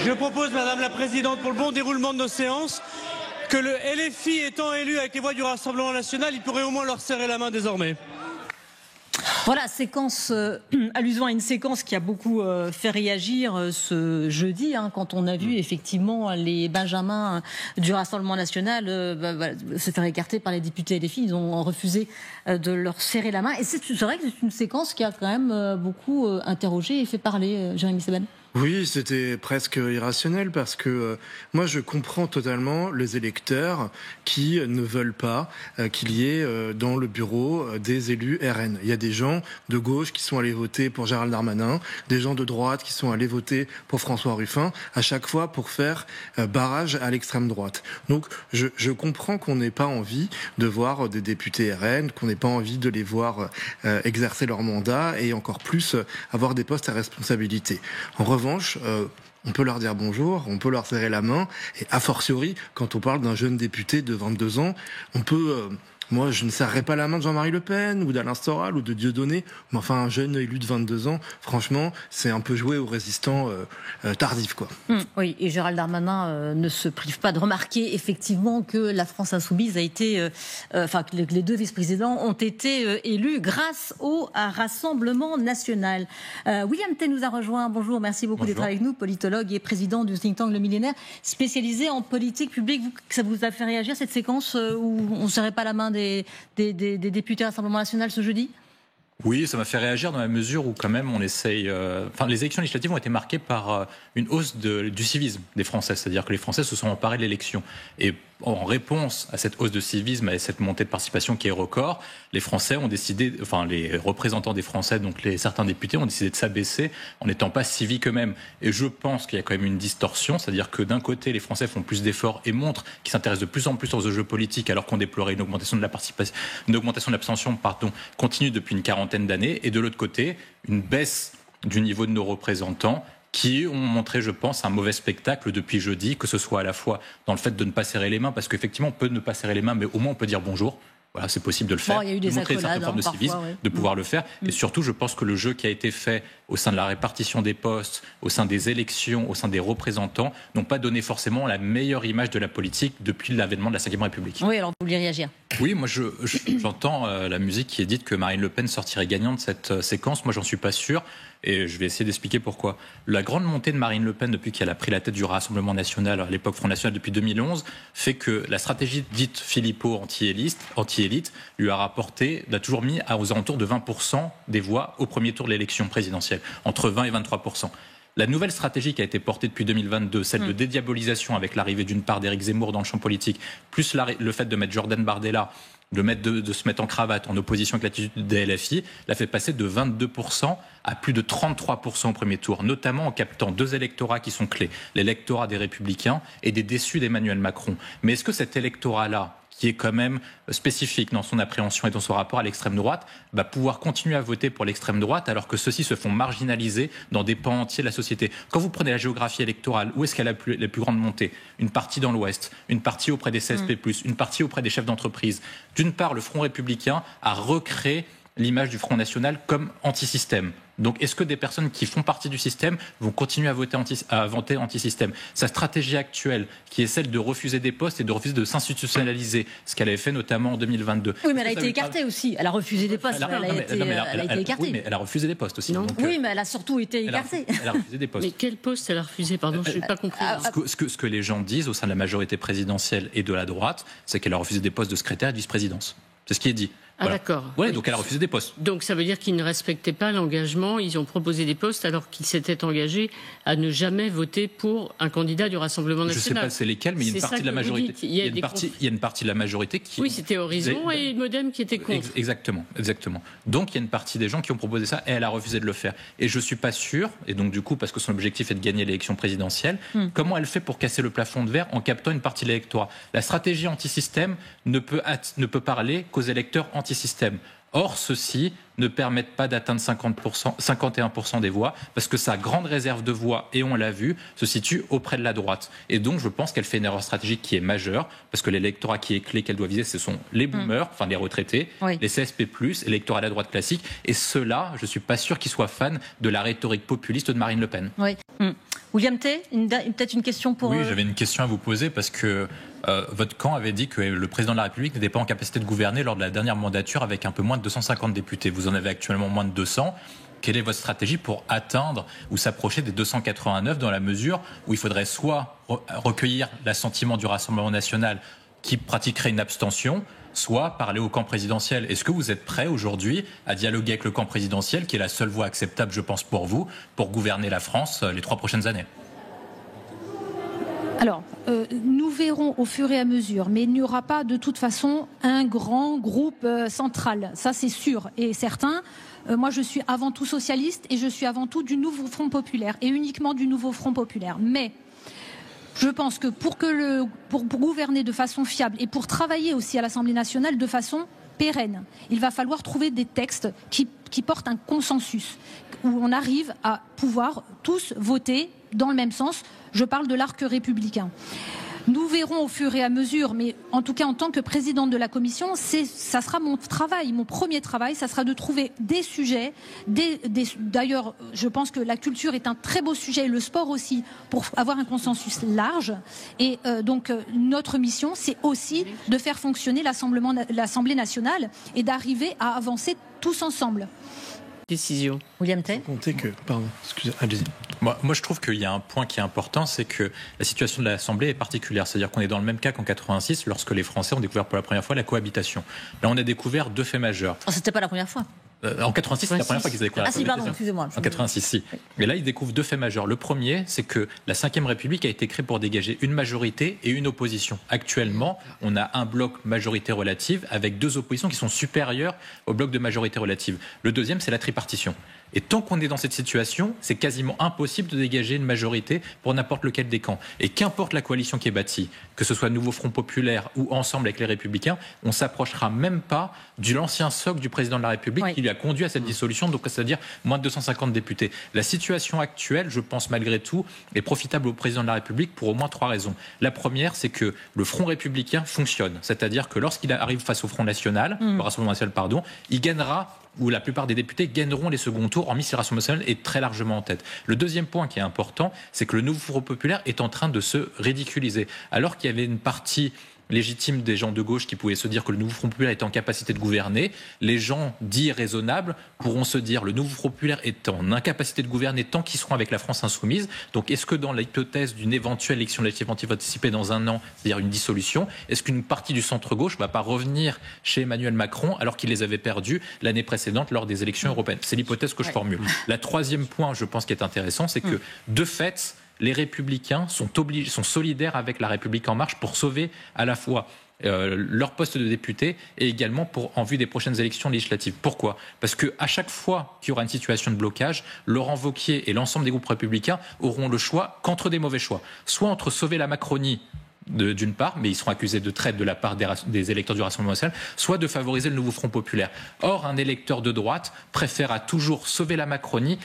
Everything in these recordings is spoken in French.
Je propose, Madame la Présidente, pour le bon déroulement de nos séances, que le LFI étant élu avec les voix du Rassemblement National, il pourrait au moins leur serrer la main désormais. Voilà, séquence, allusion à une séquence qui a beaucoup fait réagir ce jeudi, quand on a vu effectivement les Benjamins du Rassemblement National se faire écarter par les députés LFI. Ils ont refusé de leur serrer la main. Et c'est vrai que c'est une séquence qui a quand même beaucoup interrogé et fait parler, Jérémy Seban. Oui, c'était presque irrationnel parce que moi je comprends totalement les électeurs qui ne veulent pas qu'il y ait dans le bureau des élus RN. Il y a des gens de gauche qui sont allés voter pour Gérald Darmanin, des gens de droite qui sont allés voter pour François Ruffin, à chaque fois pour faire barrage à l'extrême droite. Donc je comprends qu'on n'ait pas envie de voir des députés RN, qu'on n'ait pas envie de les voir exercer leur mandat et encore plus avoir des postes à responsabilité. En revanche, on peut leur dire bonjour, on peut leur serrer la main, et a fortiori, quand on parle d'un jeune député de 22 ans, on peut... Moi, je ne serrerai pas la main de Jean-Marie Le Pen ou d'Alain Soral ou de Dieudonné, mais enfin, un jeune élu de 22 ans, franchement, c'est un peu jouer aux résistants tardifs, quoi. Oui, et Gérald Darmanin ne se prive pas de remarquer effectivement que la France Insoumise a été, que les deux vice-présidents ont été élus grâce au Rassemblement National. William Tay nous a rejoint. Bonjour, merci beaucoup d'être avec nous, politologue et président du think tank Le Millénaire, spécialisé en politique publique. Ça vous a fait réagir cette séquence où on ne serrait pas la main des députés Rassemblement National ce jeudi? Oui, ça m'a fait réagir dans la mesure où quand même on essaye... les élections législatives ont été marquées par une hausse du civisme des Français, c'est-à-dire que les Français se sont emparés de l'élection. Et en réponse à cette hausse de civisme, à cette montée de participation qui est record, les Français ont décidé, les représentants des Français, donc certains députés, ont décidé de s'abaisser en n'étant pas civiques eux-mêmes. Et je pense qu'il y a quand même une distorsion, c'est-à-dire que d'un côté, les Français font plus d'efforts et montrent qu'ils s'intéressent de plus en plus aux jeux politiques, alors qu'on déplorait une augmentation de la participation, une augmentation de l'abstention, continue depuis une quarantaine d'années, et de l'autre côté, une baisse du niveau de nos représentants qui ont montré, je pense, un mauvais spectacle depuis jeudi, que ce soit à la fois dans le fait de ne pas serrer les mains, parce qu'effectivement, on peut ne pas serrer les mains, mais au moins on peut dire bonjour. Voilà, c'est possible de le faire, il y a eu des de montrer une certaine forme de parfois, civisme, de pouvoir le faire. Et surtout, je pense que le jeu qui a été fait au sein de la répartition des postes, au sein des élections, au sein des représentants, n'ont pas donné forcément la meilleure image de la politique depuis l'avènement de la Ve République. Oui, alors vous voulez réagir? Oui, moi j'entends la musique qui est dite que Marine Le Pen sortirait gagnante de cette séquence. Moi, j'en suis pas sûr. Et je vais essayer d'expliquer pourquoi. La grande montée de Marine Le Pen depuis qu'elle a pris la tête du Rassemblement National, à l'époque Front National depuis 2011, fait que la stratégie dite Philippot anti-élite lui a rapporté, l'a toujours mis aux alentours de 20% des voix au premier tour de l'élection présidentielle, entre 20 et 23%. La nouvelle stratégie qui a été portée depuis 2022, celle de dédiabolisation avec l'arrivée d'une part d'Éric Zemmour dans le champ politique, plus le fait de mettre Jordan Bardella, de se mettre en cravate en opposition avec l'attitude des LFI, l'a fait passer de 22% à plus de 33% au premier tour, notamment en captant deux électorats qui sont clés, l'électorat des Républicains et des déçus d'Emmanuel Macron. Mais est-ce que cet électorat-là, qui est quand même spécifique dans son appréhension et dans son rapport à l'extrême droite, va pouvoir continuer à voter pour l'extrême droite alors que ceux-ci se font marginaliser dans des pans entiers de la société? Quand vous prenez la géographie électorale, où est-ce qu'elle a les plus grandes montées? Une partie dans l'Ouest, une partie auprès des CSP+, une partie auprès des chefs d'entreprise. D'une part, le Front républicain a recréé l'image du Front National comme anti-système. Donc, est-ce que des personnes qui font partie du système vont continuer à voter anti-système? Sa stratégie actuelle, qui est celle de refuser des postes et de refuser de s'institutionnaliser, ce qu'elle avait fait notamment en 2022. Oui, mais elle a été écartée aussi. Elle a refusé des postes. Elle a été écartée. Oui, mais elle a refusé des postes aussi. Donc, oui, mais elle a surtout été écartée. Elle a refusé des postes. Mais quel poste elle a refusé? Pardon, je n'ai pas compris. Ce que les gens disent au sein de la majorité présidentielle et de la droite, c'est qu'elle a refusé des postes de secrétaire et de vice-présidence. C'est ce qui est dit. Voilà. D'accord. Ouais, donc elle a refusé des postes. Donc ça veut dire qu'ils ne respectaient pas l'engagement, ils ont proposé des postes alors qu'ils s'étaient engagés à ne jamais voter pour un candidat du Rassemblement National. Je ne sais pas c'est lesquels, mais il y a une partie de la majorité. Il y a une partie de la majorité qui... Oui, c'était Horizon et Modem qui étaient contre. Exactement. Donc il y a une partie des gens qui ont proposé ça et elle a refusé de le faire. Et je ne suis pas sûr, et donc du coup, parce que son objectif est de gagner l'élection présidentielle, comment elle fait pour casser le plafond de verre en captant une partie de l'électorat? La stratégie anti-système ne peut parler qu'aux électeurs anti-système. Or, ceux-ci ne permettent pas d'atteindre 51% des voix, parce que sa grande réserve de voix, et on l'a vu, se situe auprès de la droite. Et donc, je pense qu'elle fait une erreur stratégique qui est majeure, parce que l'électorat qui est clé qu'elle doit viser, ce sont les boomers, enfin les retraités, les CSP+, l'électorat de la droite classique, et ceux-là, je ne suis pas sûr qu'ils soient fans de la rhétorique populiste de Marine Le Pen. Oui. William T, peut-être une question pour... Oui, j'avais une question à vous poser, parce que votre camp avait dit que le président de la République n'était pas en capacité de gouverner lors de la dernière mandature avec un peu moins de 250 députés. Vous en avez actuellement moins de 200. Quelle est votre stratégie pour atteindre ou s'approcher des 289 dans la mesure où il faudrait soit recueillir l'assentiment du Rassemblement national qui pratiquerait une abstention, soit parler au camp présidentiel? Est-ce que vous êtes prêt aujourd'hui à dialoguer avec le camp présidentiel, qui est la seule voie acceptable, je pense, pour vous, pour gouverner la France les 3 prochaines années? Alors, nous verrons au fur et à mesure, mais il n'y aura pas de toute façon un grand groupe central. Ça, c'est sûr et certain. Moi, je suis avant tout socialiste et je suis avant tout du nouveau Front populaire et uniquement du nouveau Front populaire. Mais je pense que pour gouverner de façon fiable et pour travailler aussi à l'Assemblée nationale de façon pérenne, il va falloir trouver des textes qui portent un consensus, où on arrive à pouvoir tous voter dans le même sens. Je parle de l'arc républicain. Nous verrons au fur et à mesure, mais en tout cas en tant que présidente de la commission, ça sera mon travail, mon premier travail, ça sera de trouver des sujets. D'ailleurs, je pense que la culture est un très beau sujet, et le sport aussi, pour avoir un consensus large. Et donc notre mission, c'est aussi de faire fonctionner l'Assemblée nationale et d'arriver à avancer tous ensemble. Décision. William T. Pardon, excusez, allez-y. Moi, je trouve qu'il y a un point qui est important, c'est que la situation de l'Assemblée est particulière. C'est-à-dire qu'on est dans le même cas qu'en 86, lorsque les Français ont découvert pour la première fois la cohabitation. Là, on a découvert 2 faits majeurs. Oh, c'était pas la première fois. En 86, c'est la première fois qu'ils avaient découvert la cohabitation. Pardon, excusez-moi. En 86, si. Mais là, ils découvrent 2 faits majeurs. Le premier, c'est que la Ve République a été créée pour dégager une majorité et une opposition. Actuellement, on a un bloc majorité relative avec 2 oppositions qui sont supérieures au bloc de majorité relative. Le deuxième, c'est la tripartition. Et tant qu'on est dans cette situation, c'est quasiment impossible de dégager une majorité pour n'importe lequel des camps. Et qu'importe la coalition qui est bâtie, que ce soit Nouveau Front Populaire ou ensemble avec les Républicains, on ne s'approchera même pas de l'ancien socle du président de la République qui lui a conduit à cette dissolution, donc c'est-à-dire moins de 250 députés. La situation actuelle, je pense malgré tout, est profitable au président de la République pour au moins 3 raisons. La première, c'est que le Front républicain fonctionne. C'est-à-dire que lorsqu'il arrive face au Front national, au Rassemblement national, il gagnera, où la plupart des députés gagneront les seconds tours, hormis si le Rassemblement national est très largement en tête. Le deuxième point qui est important, c'est que le nouveau Front populaire est en train de se ridiculiser. Alors qu'il y avait une partie légitime des gens de gauche qui pouvaient se dire que le nouveau Front populaire était en capacité de gouverner, les gens dits raisonnables pourront se dire le nouveau Front populaire est en incapacité de gouverner tant qu'ils seront avec la France insoumise. Donc est-ce que dans l'hypothèse d'une éventuelle élection législative anticipée dans un an, c'est-à-dire une dissolution, est-ce qu'une partie du centre-gauche ne va pas revenir chez Emmanuel Macron alors qu'il les avait perdus l'année précédente lors des élections européennes? C'est l'hypothèse que je formule. La troisième point, je pense, qui est intéressant, c'est que de fait, les Républicains sont solidaires avec la République En Marche pour sauver à la fois leur poste de député et également en vue des prochaines élections législatives. Pourquoi? Parce qu'à chaque fois qu'il y aura une situation de blocage, Laurent Wauquiez et l'ensemble des groupes républicains auront le choix qu'entre des mauvais choix. Soit entre sauver la Macronie, d'une part, mais ils seront accusés de traite de la part des électeurs du Rassemblement national, soit de favoriser le nouveau Front populaire. Or, un électeur de droite préfère à toujours sauver la Macronie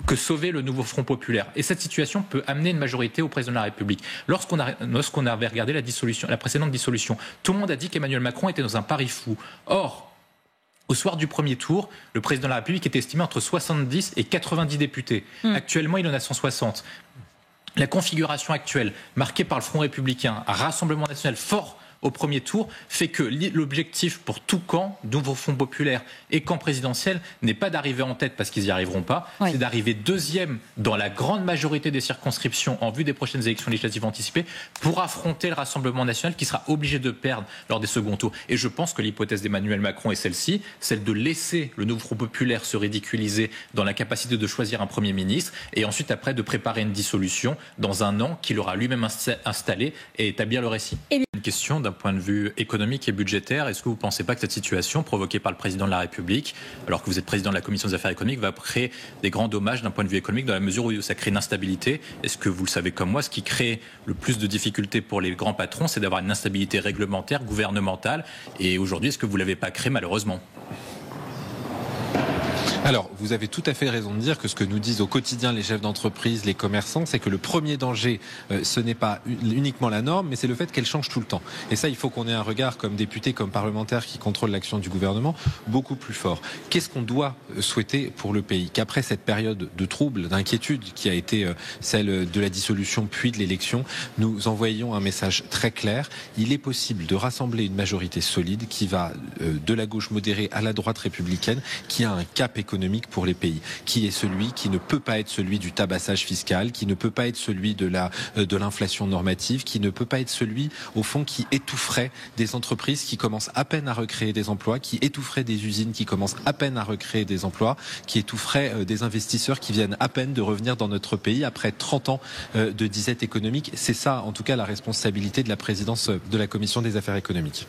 que sauver le nouveau Front populaire. Et cette situation peut amener une majorité au président de la République. Lorsqu'on avait regardé la précédente dissolution, tout le monde a dit qu'Emmanuel Macron était dans un pari fou. Or, au soir du premier tour, le président de la République était estimé entre 70 et 90 députés. Actuellement, il en a 160. La configuration actuelle, marquée par le Front républicain, un Rassemblement national fort au premier tour, fait que l'objectif pour tout camp, nouveau Front populaire et camp présidentiel, n'est pas d'arriver en tête parce qu'ils n'y arriveront pas, c'est d'arriver deuxième dans la grande majorité des circonscriptions en vue des prochaines élections législatives anticipées pour affronter le Rassemblement national qui sera obligé de perdre lors des seconds tours. Et je pense que l'hypothèse d'Emmanuel Macron est celle-ci, celle de laisser le nouveau Front populaire se ridiculiser dans la capacité de choisir un Premier ministre et ensuite après de préparer une dissolution dans un an qu'il aura lui-même installé et établir le récit. Une question d'un point de vue économique et budgétaire, est-ce que vous ne pensez pas que cette situation provoquée par le président de la République, alors que vous êtes président de la Commission des affaires économiques, va créer des grands dommages d'un point de vue économique dans la mesure où ça crée une instabilité? Est-ce que vous le savez comme moi, ce qui crée le plus de difficultés pour les grands patrons, c'est d'avoir une instabilité réglementaire, gouvernementale, et aujourd'hui, est-ce que vous ne l'avez pas créé malheureusement? Alors, vous avez tout à fait raison de dire que ce que nous disent au quotidien les chefs d'entreprise, les commerçants, c'est que le premier danger, ce n'est pas uniquement la norme, mais c'est le fait qu'elle change tout le temps. Et ça, il faut qu'on ait un regard comme député, comme parlementaire qui contrôle l'action du gouvernement beaucoup plus fort. Qu'est-ce qu'on doit souhaiter pour le pays? Qu'après cette période de trouble, d'inquiétude qui a été celle de la dissolution puis de l'élection, nous envoyions un message très clair. Il est possible de rassembler une majorité solide qui va de la gauche modérée à la droite républicaine, qui a un cap économique pour les pays, qui est celui qui ne peut pas être celui du tabassage fiscal, qui ne peut pas être celui de l'inflation normative, qui ne peut pas être celui, au fond, qui étoufferait des entreprises qui commencent à peine à recréer des emplois, qui étoufferait des usines qui commencent à peine à recréer des emplois, qui étoufferait des investisseurs qui viennent à peine de revenir dans notre pays après 30 ans de disette économique. C'est ça, en tout cas, la responsabilité de la présidence de la Commission des affaires économiques.